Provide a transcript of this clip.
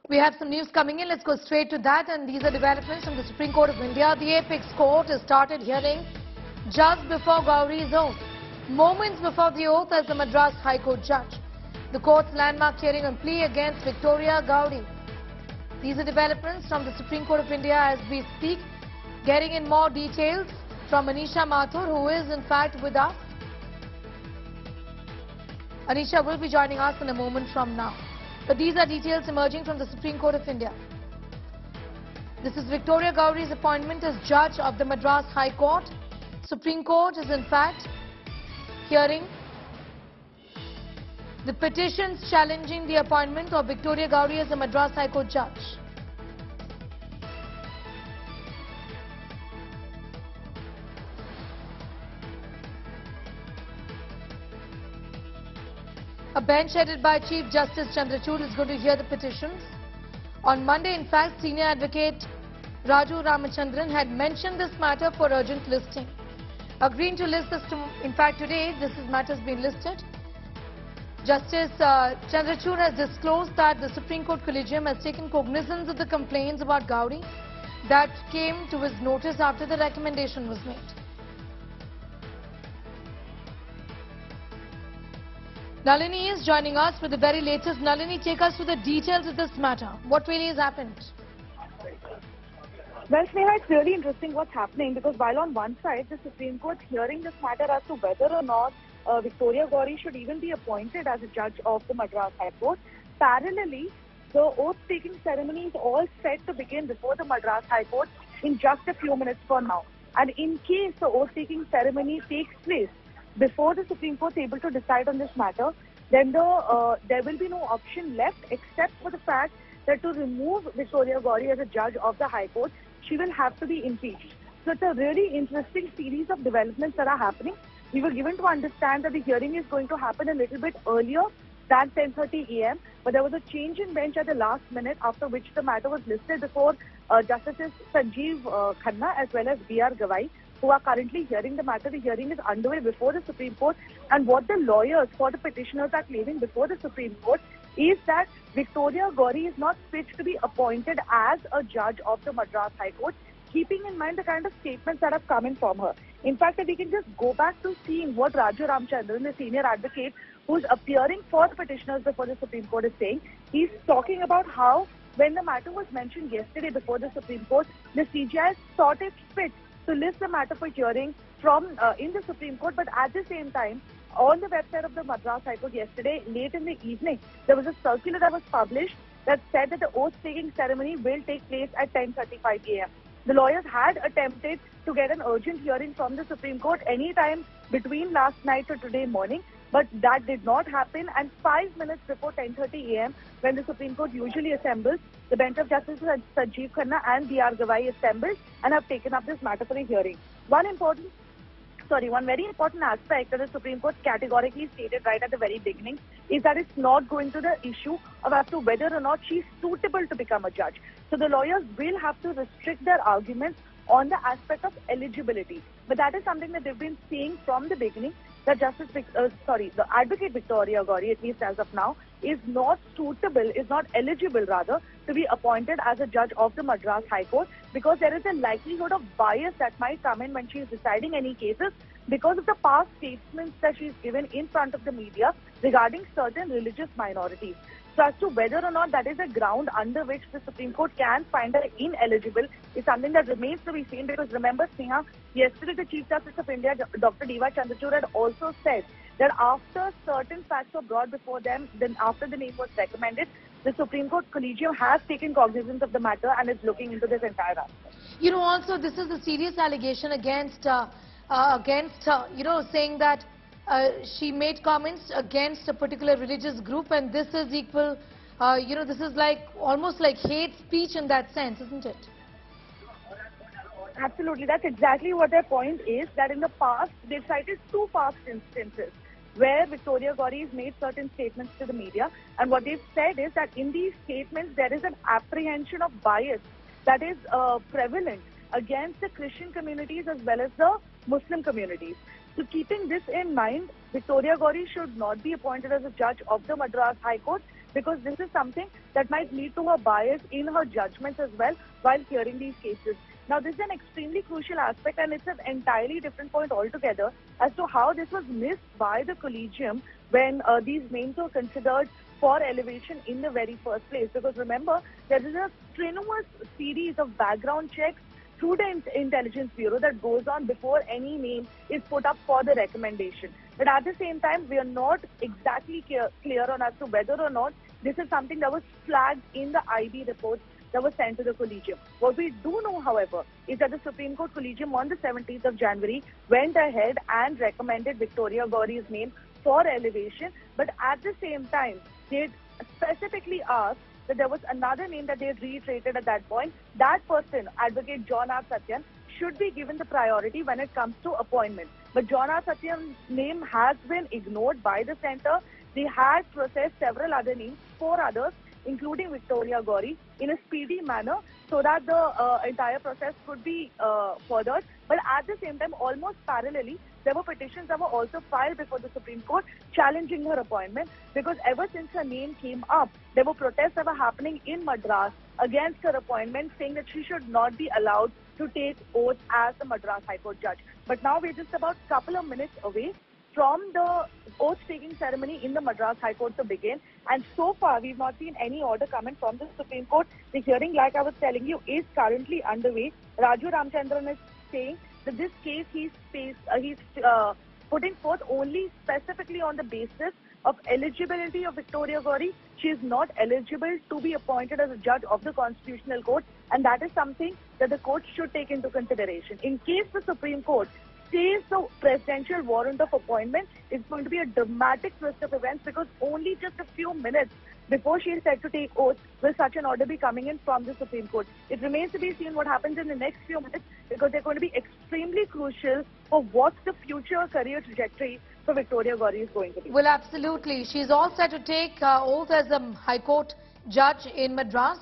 We have some news coming in. Let's go straight to that. And these are developments from the Supreme Court of India. The Apex Court has started hearing just before Gowri's oath, moments before the oath as the Madras High Court judge. The court's landmark hearing on plea against Victoria Gowri. These are developments from the Supreme Court of India as we speak. Getting in more details from Anisha Mathur, who is in fact with us. Anisha will be joining us in a moment from now. But these are details emerging from the Supreme Court of India. This is Victoria Gowri's appointment as judge of the Madras High Court. Supreme Court is in fact hearing the petitions challenging the appointment of Victoria Gowri as the Madras High Court judge. A bench headed by Chief Justice Chandrachud is going to hear the petitions. On Monday, in fact, Senior Advocate Raju Ramachandran had mentioned this matter for urgent listing. Agreeing to list this, in fact, today, matter has been listed. Justice Chandrachud has disclosed that the Supreme Court Collegium has taken cognizance of the complaints about Gowri that came to his notice after the recommendation was made. Nalini is joining us with the very latest. Nalini, take us through the details of this matter. What really has happened? Well, Sneha, it's really interesting what's happening because while on one side, the Supreme Court hearing this matter as to whether or not Victoria Gowri should even be appointed as a judge of the Madras High Court, parallelly, the oath-taking ceremony is all set to begin before the Madras High Court in just a few minutes from now. And in case the oath-taking ceremony takes place before the Supreme Court is able to decide on this matter, then there will be no option left except for the fact that to remove Victoria Gowri as a judge of the High Court, she will have to be impeached. So it's a really interesting series of developments that are happening. We were given to understand that the hearing is going to happen a little bit earlier than 10:30 a.m. But there was a change in bench at the last minute, after which the matter was listed before Justices Sanjeev Khanna as well as B.R. Gowri, who are currently hearing the matter. The hearing is underway before the Supreme Court, and what the lawyers for the petitioners are claiming before the Supreme Court is that Victoria Gowri is not fit to be appointed as a judge of the Madras High Court, keeping in mind the kind of statements that have come in from her. In fact, if we can just go back to seeing what Raju Ramachandran, the senior advocate who's appearing for the petitioners before the Supreme Court, is saying, he's talking about how when the matter was mentioned yesterday before the Supreme Court, the CJI thought it fit to list the matter for hearing in the Supreme Court, but at the same time, on the website of the Madras High Court yesterday, late in the evening, there was a circular that was published that said that the oath-taking ceremony will take place at 10:35 a.m. The lawyers had attempted to get an urgent hearing from the Supreme Court any time between last night to today morning, but that did not happen. And 5 minutes before 10:30 a.m., when the Supreme Court usually assembles, the bench of Justices Sanjeev Khanna and B.R. Gowri assembled and have taken up this matter for a hearing. One very important aspect that the Supreme Court categorically stated right at the very beginning is that it's not going to the issue of as to whether or not she's suitable to become a judge. So the lawyers will have to restrict their arguments on the aspect of eligibility. But that is something that they've been saying from the beginning, that the advocate Victoria Gowri, at least as of now, is not eligible rather, to be appointed as a judge of the Madras High Court because there is a likelihood of bias that might come in when she is deciding any cases because of the past statements that she's given in front of the media regarding certain religious minorities. So as to whether or not that is a ground under which the Supreme Court can find her ineligible is something that remains to be seen, because remember, Sneha, yesterday the Chief Justice of India, Dr. D.Y. Chandrachud, had also said that after certain facts were brought before them, then after the name was recommended, the Supreme Court Collegium has taken cognizance of the matter and is looking into this entire aspect. You know, also this is a serious allegation against her, saying that she made comments against a particular religious group, and this is equal, this is almost like hate speech in that sense, isn't it? Absolutely. That's exactly what their point is, that in the past, they've cited two past instances where Victoria Gowri has made certain statements to the media, and what they've said is that in these statements, there is an apprehension of bias that is prevalent against the Christian communities as well as the Muslim communities. So keeping this in mind, Victoria Gowri should not be appointed as a judge of the Madras High Court because this is something that might lead to her bias in her judgments as well while hearing these cases. Now, this is an extremely crucial aspect, and it's an entirely different point altogether as to how this was missed by the Collegium when these names were considered for elevation in the very first place. Because remember, there is a strenuous series of background checks through the Intelligence Bureau that goes on before any name is put up for the recommendation. But at the same time, we are not exactly clear on as to whether or not this is something that was flagged in the IB reports that was sent to the Collegium. What we do know, however, is that the Supreme Court Collegium on the 17th of January went ahead and recommended Victoria Gowri's name for elevation. But at the same time, they specifically asked that there was another name that they had reiterated at that point. That person, Advocate John R. Satyan, should be given the priority when it comes to appointment. But John R. Satyan's name has been ignored by the centre. They had processed several other names, 4 others, including Victoria Gowri, in a speedy manner so that the entire process could be furthered. But at the same time, almost parallelly, there were petitions that were also filed before the Supreme Court challenging her appointment, because ever since her name came up, there were protests that were happening in Madras against her appointment, saying that she should not be allowed to take oath as the Madras High Court judge. But now we're just about a couple of minutes away from the oath-taking ceremony in the Madras High Court to begin. And so far, we've not seen any order coming from the Supreme Court. The hearing, like I was telling you, is currently underway. Raju Ramchandran is saying that this case he's putting forth only specifically on the basis of eligibility of Victoria Gowri. She is not eligible to be appointed as a judge of the Constitutional Court, and that is something that the court should take into consideration. In case the Supreme Court stays the presidential warrant of appointment, it's going to be a dramatic twist of events, because only just a few minutes before she is set to take oath will such an order be coming in from the Supreme Court. It remains to be seen what happens in the next few minutes, because they're going to be extremely crucial for what the future career trajectory for Victoria Gowri is going to be. Well, absolutely. She's all set to take oath as a High Court judge in Madras.